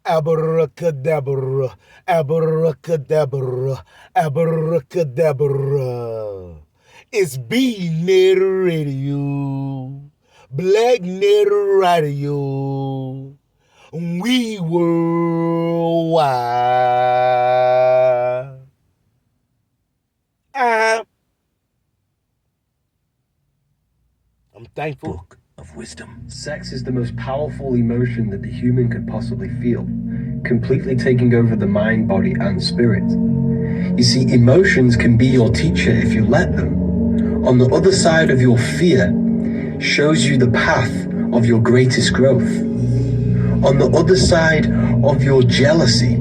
Abracadabra, abracadabra, abracadabra. It's B-Net Radio, Black Net Radio. We worldwide. I'm thankful. Book of Wisdom. Sex is the most powerful emotion that the human could possibly feel, completely taking over the mind, body, and spirit. You see, emotions can be your teacher if you let them. On the other side of your fear shows you the path of your greatest growth. On the other side of your jealousy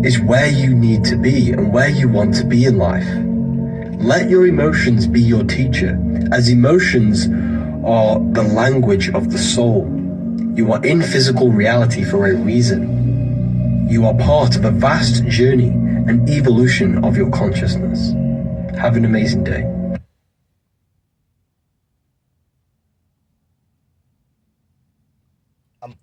is where you need to be and where you want to be in life. Let your emotions be your teacher, as emotions are the language of the soul. You are in physical reality for a reason. You are part of a vast journey and evolution of your consciousness. Have an amazing day.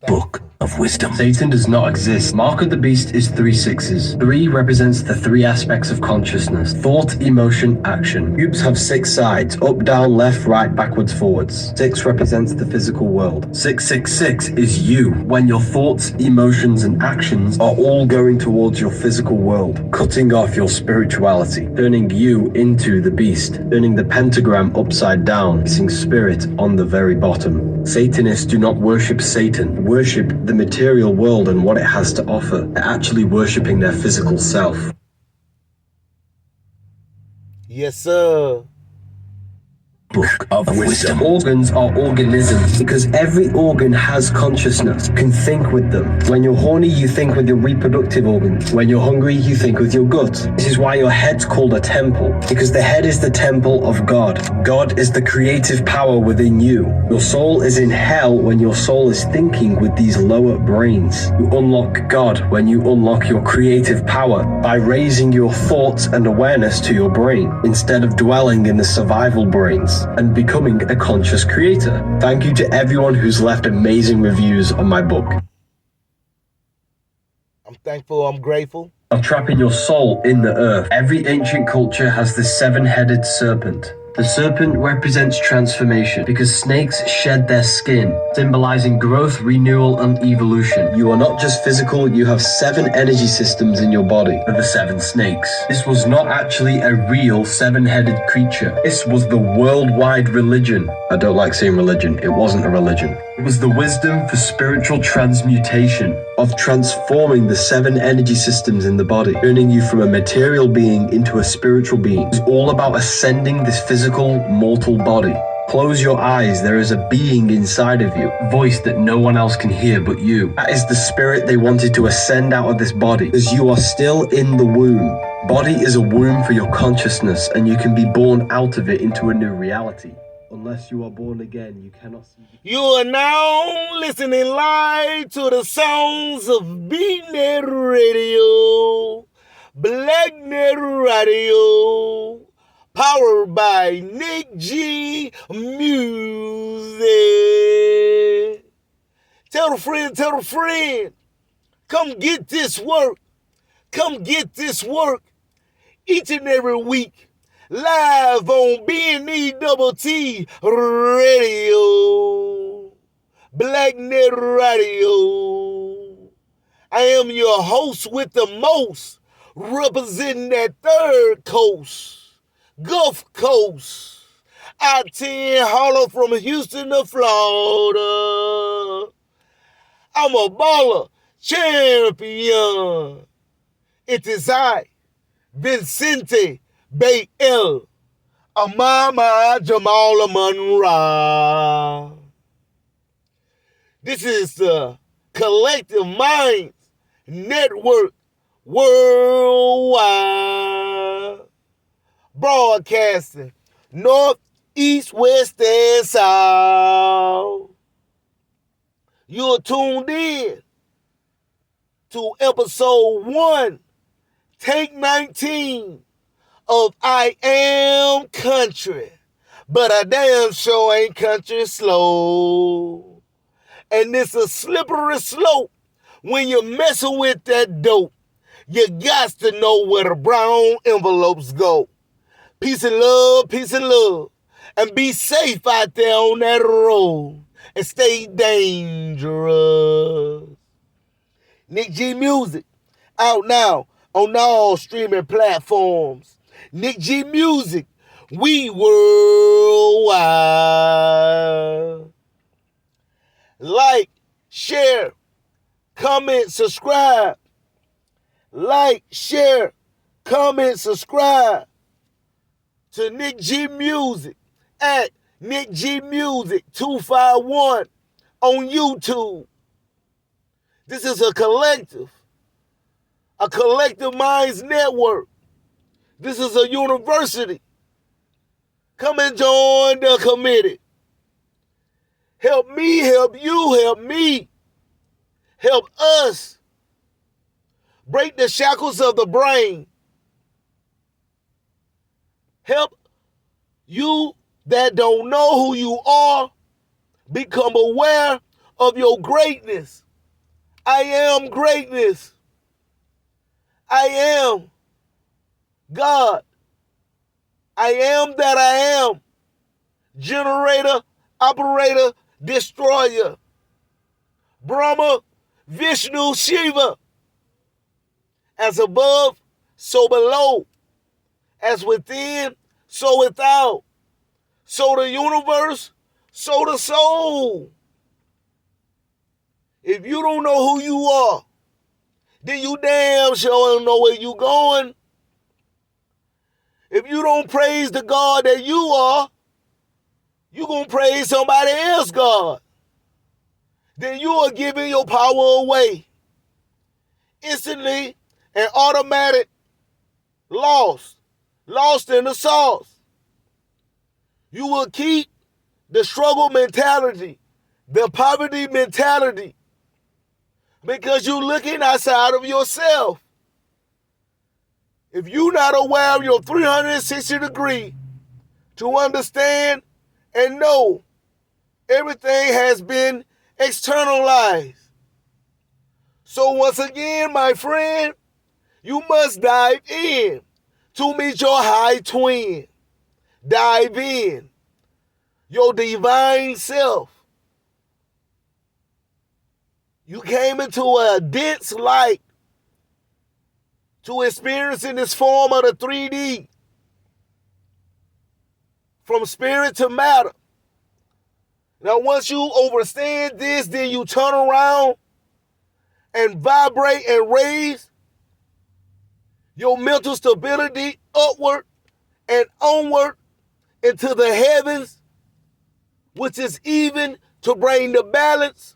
Book of Wisdom. Satan does not exist. Mark of the Beast is 3 sixes. 3 represents the 3 aspects of consciousness: thought, emotion, action. Cubes have 6 sides: up, down, left, right, backwards, forwards. 6 represents the physical world. 666 is you, when your thoughts, emotions, and actions are all going towards your physical world, cutting off your spirituality, turning you into the beast, turning the pentagram upside down, placing spirit on the very bottom. Satanists do not worship Satan, worship the material world and what it has to offer. They're actually worshipping their physical self. Yes, sir. Book of Wisdom. Organs are organisms because every organ has consciousness, can think with them. When you're horny, you think with your reproductive organs. When you're hungry, you think with your gut. This is why your head's called a temple, because the head is the temple of God. God is the creative power within you. Your soul is in hell when your soul is thinking with these lower brains. You unlock God when you unlock your creative power by raising your thoughts and awareness to your brain, instead of dwelling in the survival brains, and becoming a conscious creator. Thank you to everyone who's left amazing reviews on my book. I'm thankful, I'm grateful. Of trapping your soul in the earth. Every ancient culture has the 7-headed serpent. The serpent represents transformation because snakes shed their skin, symbolizing growth, renewal, and evolution. You are not just physical, you have 7 energy systems in your body. Are the 7 snakes. This was not actually a real 7-headed creature. This was the worldwide religion. I don't like saying religion. It wasn't a religion. It was the wisdom for spiritual transmutation, of transforming the 7 energy systems in the body, turning you from a material being into a spiritual being. It's all about ascending this physical, mortal body. Close your eyes, there is a being inside of you, a voice that no one else can hear but you. That is the spirit they wanted to ascend out of this body, because you are still in the womb. Body is a womb for your consciousness, and you can be born out of it into a new reality. Unless you are born again, you cannot see. You are now listening live to the sounds of B-Net Radio, Black Net Radio, powered by Nick G Music. Tell a friend, come get this work. Come get this work each and every week. Live on BNETT Radio, Black Net Radio. I am your host with the most, representing that third coast, Gulf Coast. I-10 holler from Houston to Florida. I'm a baller champion. It is I, Vincente Bay L, Amama Jamal Munra. This is the Collective Minds Network worldwide, broadcasting north, east, west, and south. You're tuned in to episode 1, take 19 of I Am Country, but I damn sure ain't country slow. And it's a slippery slope When you're messing with that dope, you got to know where the brown envelopes go. Peace and love, peace and love. And be safe out there on that road. And stay dangerous. Nick G Music, out now on all streaming platforms. Nick G Music, we worldwide. Like, share, comment, subscribe. Like, share, comment, subscribe to Nick G Music at Nick G Music 251 on YouTube. This is a collective minds network. This is a university. Come and join the committee. Help me, help you, help me. Help us break the shackles of the brain. Help you that don't know who you are become aware of your greatness. I am greatness. I am God. I am that I am. Generator, operator, destroyer. Brahma, Vishnu, Shiva. As above, so below. As within, so without. So the universe, so the soul. If you don't know who you are, then you damn sure don't know where you going. If you don't praise the God that you are, you gonna praise somebody else God. Then you are giving your power away. Instantly and automatic, lost in the sauce. You will keep the struggle mentality, the poverty mentality, because you're looking outside of yourself. If you're not aware of your 360 degree to understand and know everything has been externalized. So once again, my friend, you must dive in to meet your high twin. Dive in your divine self. You came into a dense light to experience in this form of the 3D, from spirit to matter. Now, once you understand this, then you turn around and vibrate and raise your mental stability upward and onward into the heavens, which is even to bring the balance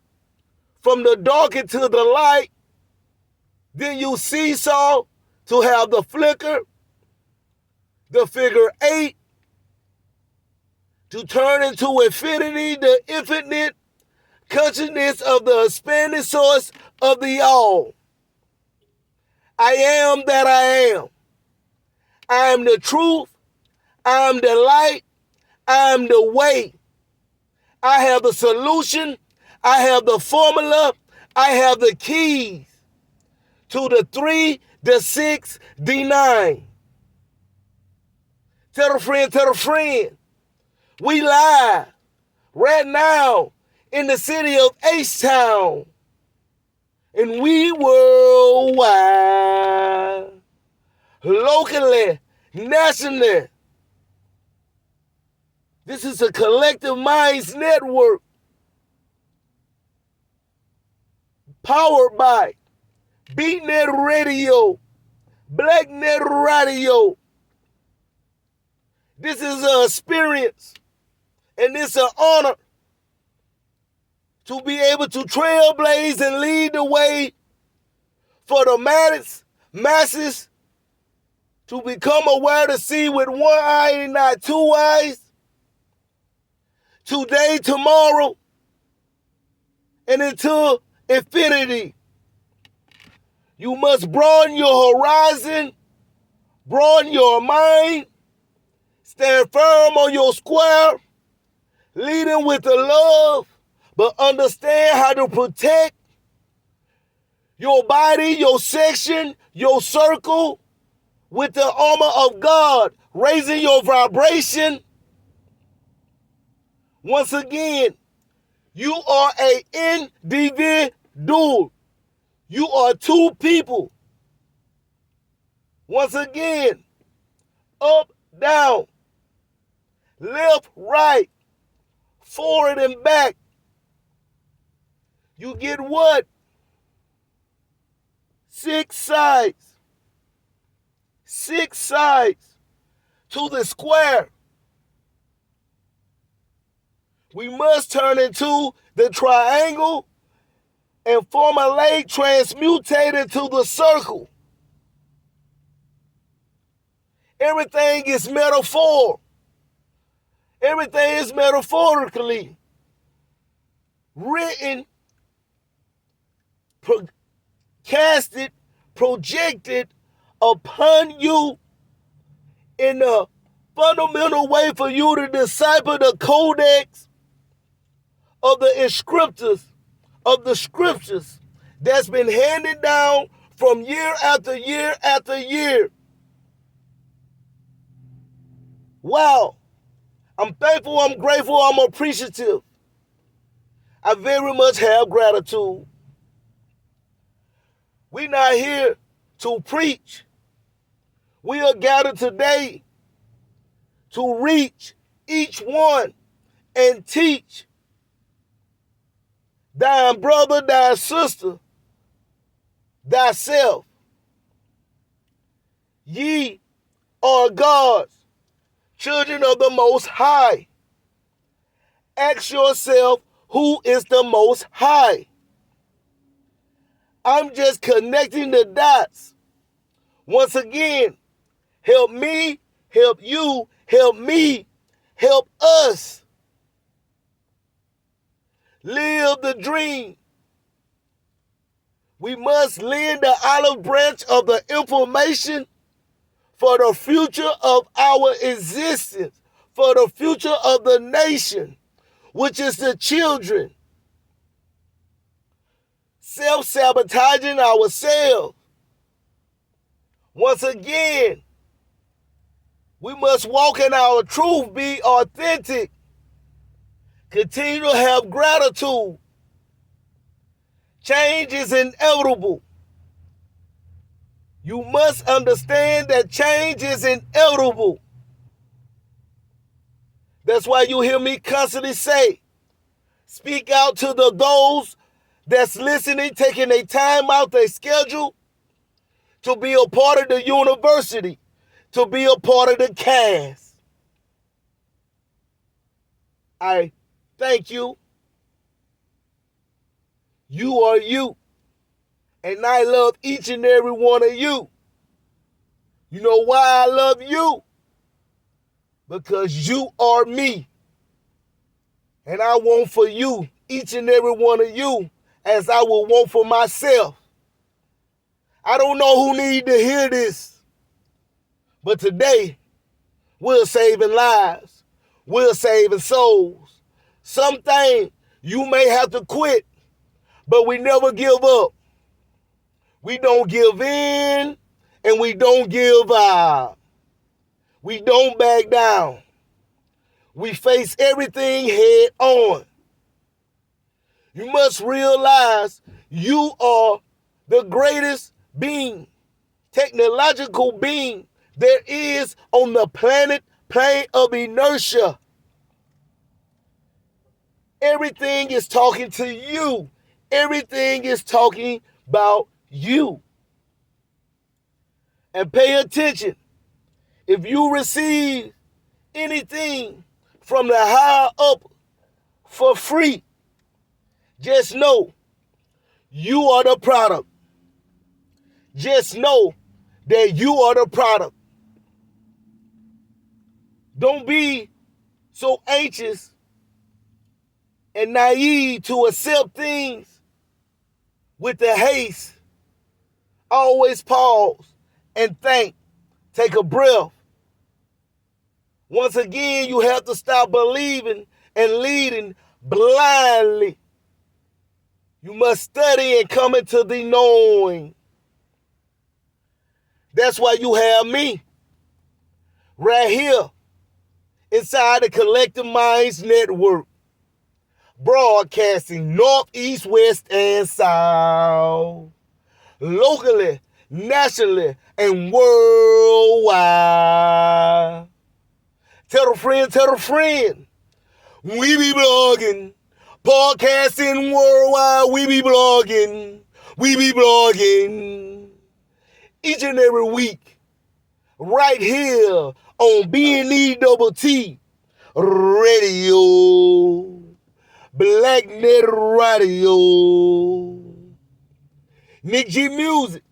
from the dark into the light. Then you seesaw to have the flicker, the figure 8, to turn into infinity, the infinite consciousness of the expanded source of the all. I am that I am. I am the truth. I am the light. I am the way. I have the solution. I have the formula. I have the keys to the 3, the 6, the 9. Tell a friend. We live right now in the city of H-Town. And we worldwide, locally, nationally. This is a collective minds network powered by BeatNet Radio, BlackNet Radio. This is an experience and it's an honor to be able to trailblaze and lead the way for the masses to become aware to see with one eye and not two eyes. Today, tomorrow, and until infinity. You must broaden your horizon, broaden your mind, stand firm on your square, leading with the love, but understand how to protect your body, your section, your circle with the armor of God, raising your vibration. Once again, you are an individual. You are two people. Once again, up, down, left, right, forward and back. You get what? 6 sides. 6 sides to the square. We must turn into the triangle and formulate, transmutate it to the circle. Everything is metaphor. Everything is metaphorically written, casted, projected upon you in a fundamental way for you to decipher the codex of the inscriptors of the scriptures that's been handed down from year after year after year. Wow. I'm thankful, I'm grateful, I'm appreciative. I very much have gratitude. We're not here to preach. We are gathered today to reach each one and teach thy brother, thy sister, thyself. Ye are God's children of the Most High. Ask yourself, who is the Most High? I'm just connecting the dots. Once again, help me, help you, help me, help us live the dream. We must lend the olive branch of the information for the future of our existence, for the future of the nation, which is the children. Self-sabotaging ourselves. Once again, we must walk in our truth, be authentic, continue to have gratitude. Change is inevitable. You must understand that change is inevitable. That's why you hear me constantly say, speak out to those that's listening, taking their time out, their schedule, to be a part of the university, to be a part of the cast. I thank you. You are you. And I love each and every one of you. You know why I love you? Because you are me. And I want for you, each and every one of you, as I will want for myself. I don't know who need to hear this, but today, we're saving lives. We're saving souls. Something you may have to quit, but we never give up. We don't give in, and we don't give up. We don't back down. We face everything head on. You must realize you are the greatest being, technological being there is on the planet plane of inertia. Everything is talking to you. Everything is talking about you. And pay attention. If you receive anything from the higher up for free, just know you are the product. Just know that you are the product. Don't be so anxious and naive to accept things with the haste. Always pause and think. Take a breath. Once again, you have to stop believing and leading blindly. You must study and come into the knowing. That's why you have me right here inside the Collective Minds Network, broadcasting north, east, west, and south, locally, nationally, and worldwide. Tell a friend, we be blogging, podcasting worldwide, we be blogging, each and every week, right here on BNE Radio, Black Net Radio. Nick G Music,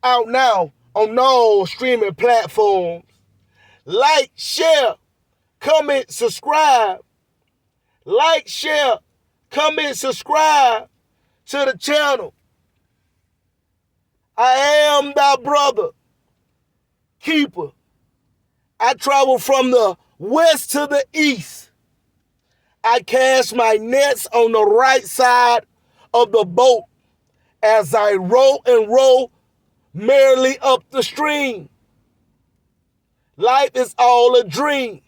out now on all streaming platforms. Like, share, comment, subscribe. Like, share, comment, subscribe to the channel. I am thy brother, keeper. I travel from the west to the east. I cast my nets on the right side of the boat as I row and row merrily up the stream. Life is all a dream.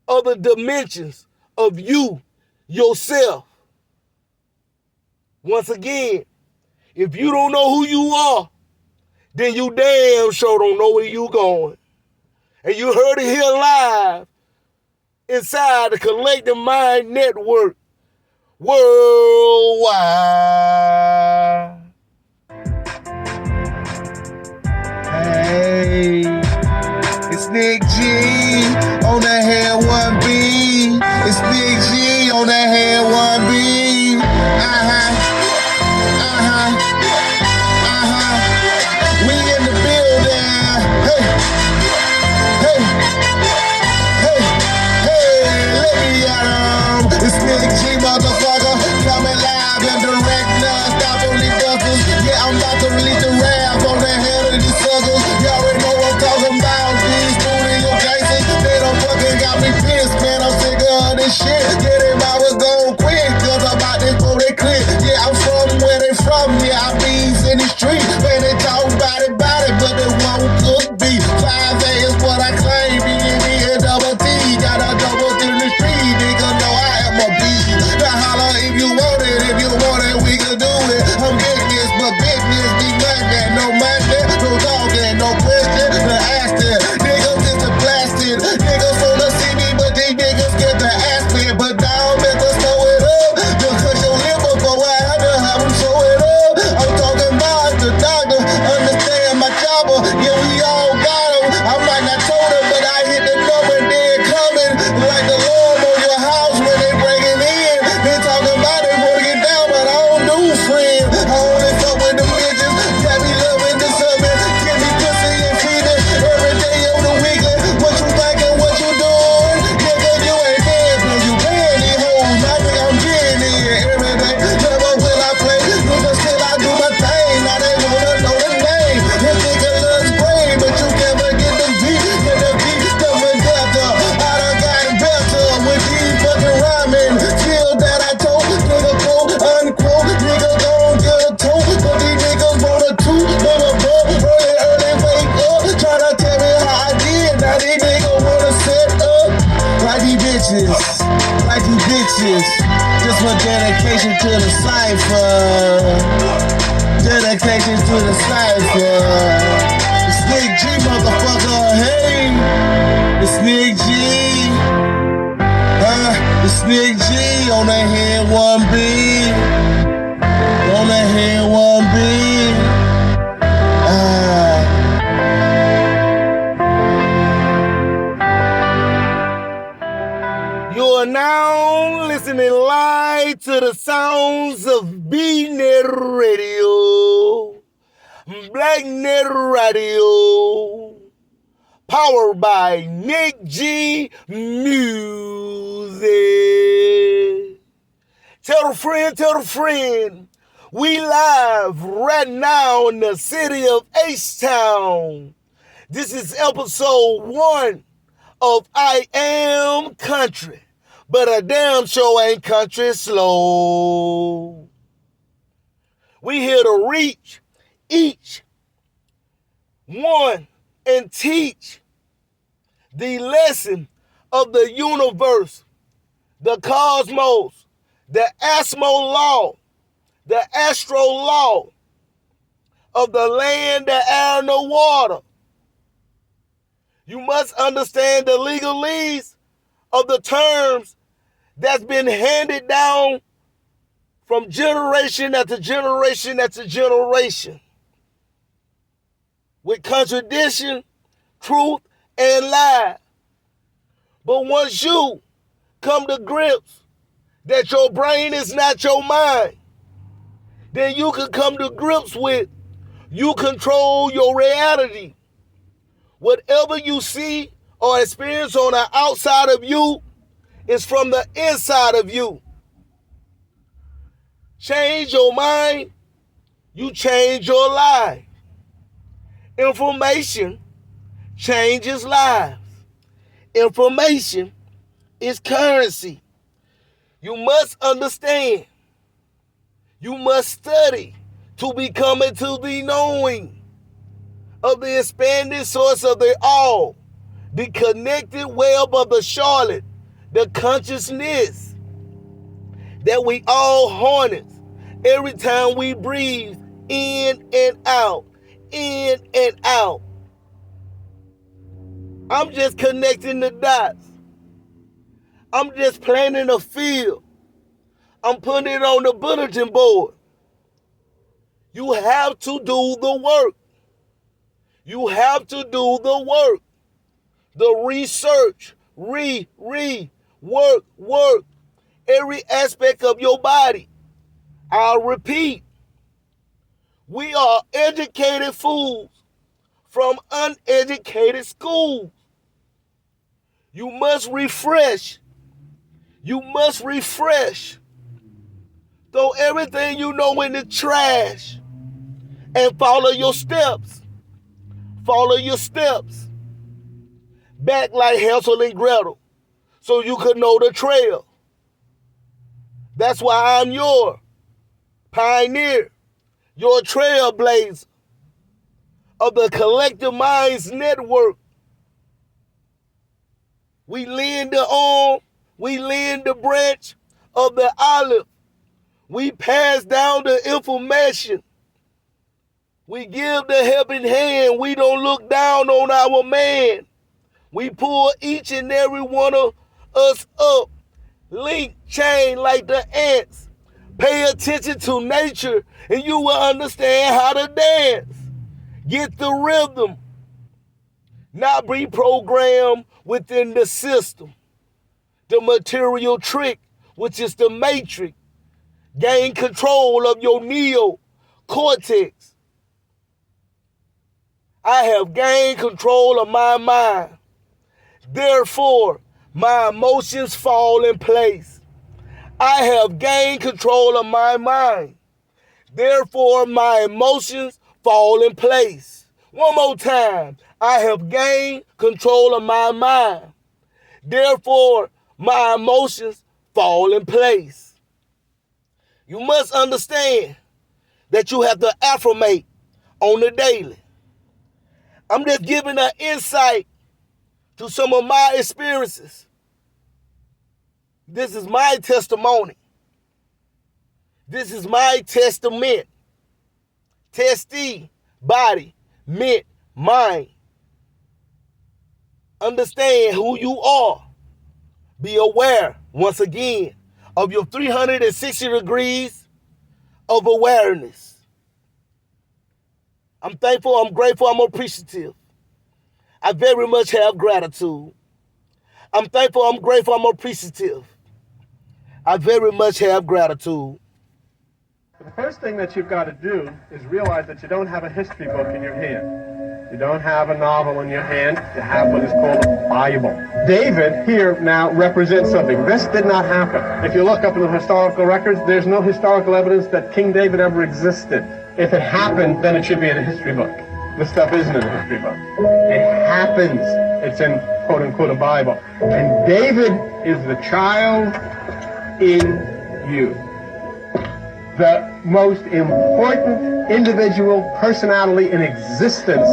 Other dimensions of you, yourself. Once again, if you don't know who you are, then you damn sure don't know where you going. And you heard it here live inside the Collective Mind Network worldwide. Hey, it's Nick G on the head 1B. It's Nick G on the head 1B. We in the building. Hey, hey, hey, hey, let me at 'em. It's Nick G, motherfucker, coming live and direct, non-stop only buckles. Yeah, I'm about to release the rap on the head of these suckers. You already know what I'm talking about. These studio cases, they done fucking got me pissed, man. I'm sick of this shit. Yeah, they might as well go quick, cause I'm about this for they click. Yeah, I'm from where they from. Yeah, I be in the street. Man, they talk about it, but they won't cook beef. 5A is what I claim. B&B and double T. Got a double in the street. Nigga know I am a beast. Now holla if you want it. If you want it, we can do it. I'm business, but business be nothing. No money, no talking, no question, no asking. Niggas is the blasted. Niggas wanna see me, but these niggas get the ass me. But now better slow it up. Just cause your liver go out to have them show it up. I'm talking about the doctor. Understand my chopper. Yeah, we all got him. I might not told him, but I hit the number and then coming. Like the Lord on your house when they bring it in. They talking about they wanna get down, but I don't do friends. I only fuck with the bitches that be loving the summit. Give me pussy and feed it every day on the weekly. What you thinking, what you doing? Nigga, you ain't dead, but you paying these hoes. I think I'm getting it every day. Never will I play, niggas till I do my thing. Now they wanna know the name. You think it looks great, but you never get the beat. Get the beat, coming better. I done got better with these fucking rhyming. Feel that I told, nigga quote, unquote. Nigga gon' get a toe, but these niggas want a two. Nigga bro, early, wake up. Tryna tell me how I did. Now these niggas wanna set up. Like these bitches, like these bitches. Just for dedication to the cipher. Dedication to the cipher. It's Nick G, motherfucker, hey. It's Nick G. It's Nick G on the head 1B. On the head 1B. You are now listening live to the sounds of BNet Radio, Black Net Radio, powered by Nick G Music. Tell a friend, we live right now in the city of H-Town. This is episode 1 of I Am Country, but I damn sure ain't country slow. We here to reach each one and teach the lesson of the universe, the cosmos, the asmo law, the astro law of the land, the air, and the water. You must understand the legalese of the terms that's been handed down from generation after generation after generation, with contradiction, truth, and lie. But once you come to grips that your brain is not your mind, then you can come to grips with you control your reality. Whatever you see or experience on the outside of you is from the inside of you. Change your mind, you change your life. Information changes lives. Information is currency. You must understand. You must study to become into the knowing of the expanded source of the all, the connected web of the Charlotte, the consciousness that we all harness every time we breathe in and out, in and out. I'm just connecting the dots. I'm just planting a field. I'm putting it on the bulletin board. You have to do the work. You have to do the work. The research, work. Every aspect of your body. I'll repeat. We are educated fools from uneducated schools. You must refresh. You must refresh. Throw everything you know in the trash and follow your steps. Follow your steps. Back like Hansel and Gretel so you could know the trail. That's why I'm your pioneer, your trailblazer of the Collective Minds Network. We lend the arm, we lend the branch of the olive. We pass down the information. We give the helping hand. We don't look down on our man. We pull each and every one of us up. Link chain like the ants. Pay attention to nature and you will understand how to dance. Get the rhythm. Not be programmed within the system. The material trick, which is the matrix. Gain control of your neocortex. I have gained control of my mind. Therefore, my emotions fall in place. I have gained control of my mind. Therefore, my emotions fall in place. One more time. I have gained control of my mind. Therefore, my emotions fall in place. You must understand that you have to affirmate on the daily. I'm just giving an insight to some of my experiences. This is my testimony. This is my testament. Testi, body, mint, mind. Understand who you are. Be aware, once again, of your 360 degrees of awareness. I'm thankful, I'm grateful, I'm appreciative. I very much have gratitude. I'm thankful, I'm grateful, I'm appreciative. I very much have gratitude. The first thing that you've got to do is realize that you don't have a history book in your hand. You don't have a novel in your hand. You have what is called a Bible. David here now represents something. This did not happen. If you look up in the historical records, there's no historical evidence that King David ever existed. If it happened, then it should be in a history book. This stuff isn't in a history book. It happens. It's in, quote-unquote, a Bible. And David is the child in you. the most important individual personality in existence,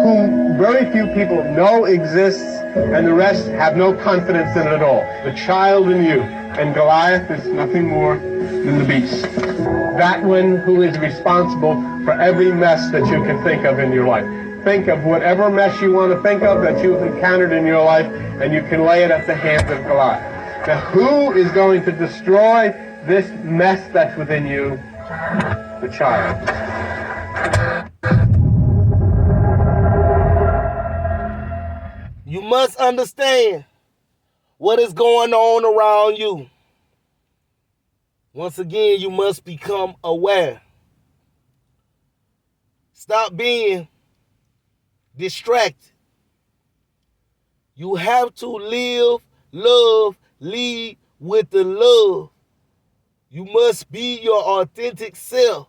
whom very few people know exists, and the rest have no confidence in it at all. The child in you. And Goliath is nothing more than the beast. That one who is responsible for every mess that you can think of in your life. Think of whatever mess you want to think of that you've encountered in your life, and you can lay it at the hands of Goliath. Now, who is going to destroy this mess that's within you? The child. You must understand what is going on around you. Once again, you must become aware. Stop being distracted. You have to live, love, lead with the love. You must be your authentic self,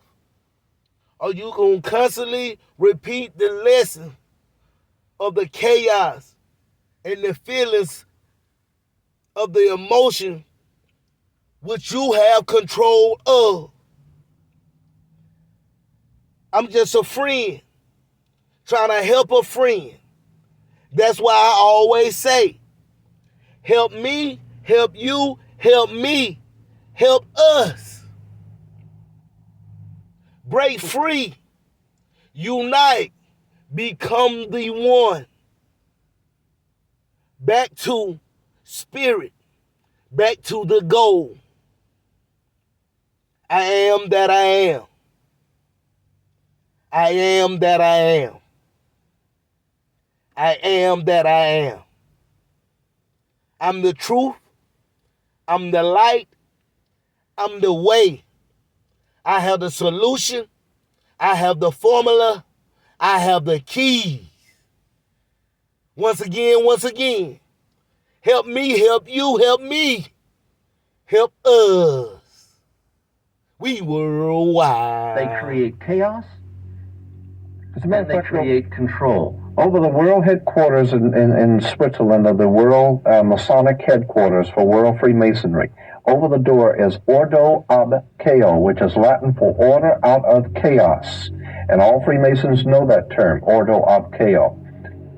or you're going to constantly repeat the lesson of the chaos and the feelings of the emotion which you have control of. I'm just a friend trying to help a friend. That's why I always say, help me, help you, help me, help us. Break free, unite, become the one. Back to spirit, back to the goal. I am that I am. I am that I am. I am that I am. I'm the truth. I'm the light. I'm the way. I have the solution. I have the formula. I have the keys. Once again, help me, help you, help me, help us. We worldwide. They create chaos, and they create control. Over the world headquarters in Switzerland of the World Masonic Headquarters for World Freemasonry, over the door is Ordo ab Chao, which is Latin for order out of chaos. And all Freemasons know that term, Ordo ab Chao.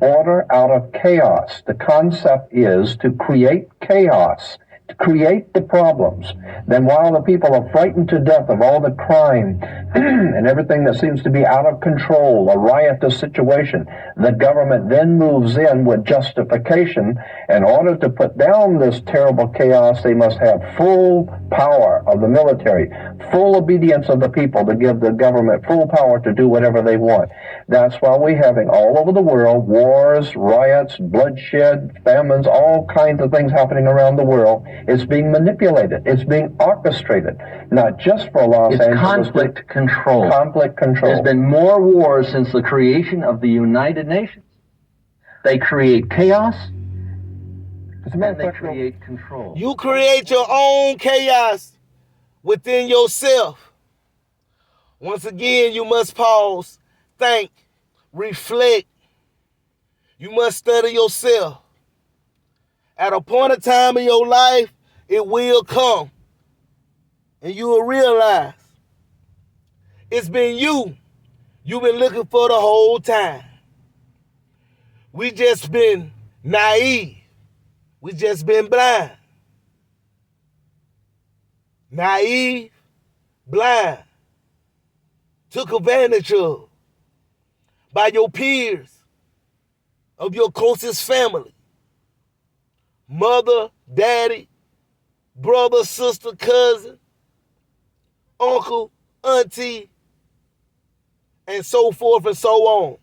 Order out of chaos. The concept is to create chaos, to create the problems. Then while the people are frightened to death of all the crime and everything that seems to be out of control, a riotous situation, the government then moves in with justification. In order to put down this terrible chaos, they must have full power of the military, full obedience of the people to give the government full power to do whatever they want. That's why we're having all over the world wars, riots, bloodshed, famines, all kinds of things happening around the world. It's being manipulated. It's being orchestrated, not just for Los Angeles. It's conflict control. Conflict control. There's been more wars since the creation of the United Nations. They create chaos, and they create control. You create your own chaos within yourself. Once again, you must pause, think, reflect. You must study yourself. At a point of time in your life, it will come. And you will realize it's been you. You've been looking for the whole time. We just been naive. We just been blind. Naive, blind. Took advantage of by your peers, of your closest family. Mother, daddy, brother, sister, cousin, uncle, auntie, and so forth and so on.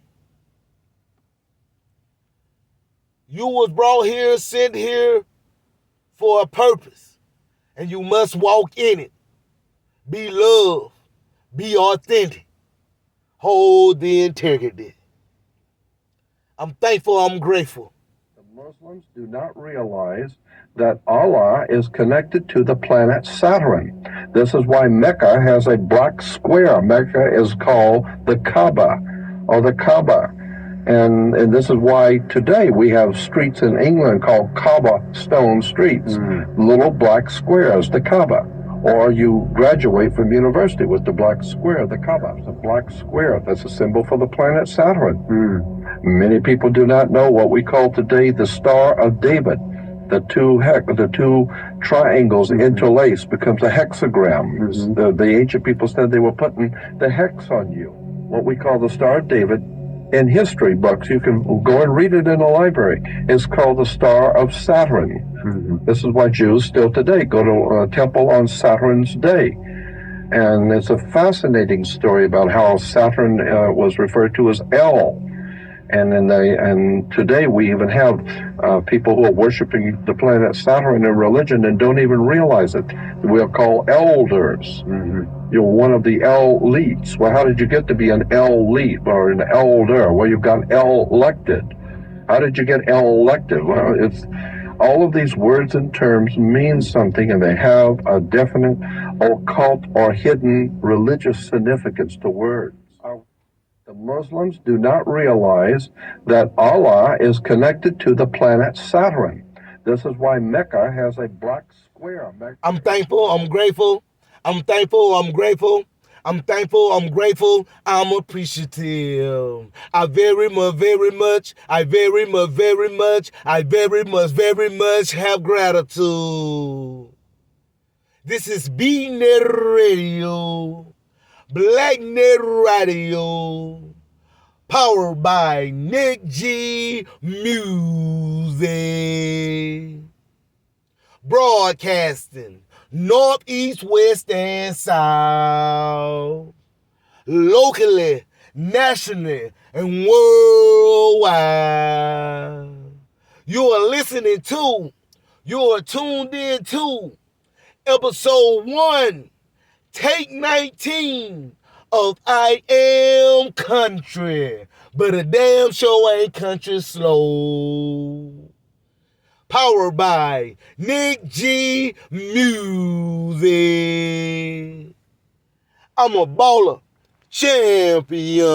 You was brought here, sent here for a purpose, and you must walk in it. Be loved, be authentic, hold the integrity. I'm thankful, I'm grateful. Muslims do not realize that Allah is connected to the planet Saturn. This is why Mecca has a black square. Mecca is called the Kaaba, or the Kaaba. And this is why today we have streets in England called Kaaba stone streets, little black squares, the Kaaba. Or you graduate from university with the black square, the Kaaba, the black square. That's a symbol for the planet Saturn. Many people do not know what we call today the Star of David. The two triangles interlaced becomes a hexagram. The ancient people said they were putting the hex on you. What we call the Star of David in history books, you can go and read it in a library. It's called the Star of Saturn. This is why Jews still today go to a temple on Saturn's day. And it's a fascinating story about how Saturn was referred to as El. And today we even have people who are worshiping the planet Saturn in religion and don't even realize it. We're called elders. You're one of the elites. Well, how did you get to be an elite or an elder? Well, you got elected. How did you get elected? Well, it's all of these words and terms mean something, and they have a definite occult or hidden religious significance to words. The Muslims do not realize that Allah is connected to the planet Saturn. This is why Mecca has a black square. I'm thankful, I'm grateful. I'm thankful, I'm grateful. I'm thankful, I'm grateful, I'm appreciative. I very much have gratitude. This is B-Net Radio, Black Net Radio, powered by Nick G Music. Broadcasting north, east, west, and south. Locally, nationally, and worldwide. You are tuned in to episode 1, take 19 of I Am Country, but a damn show ain't country slow. Powered by Nick G Music. I'm a baller champion.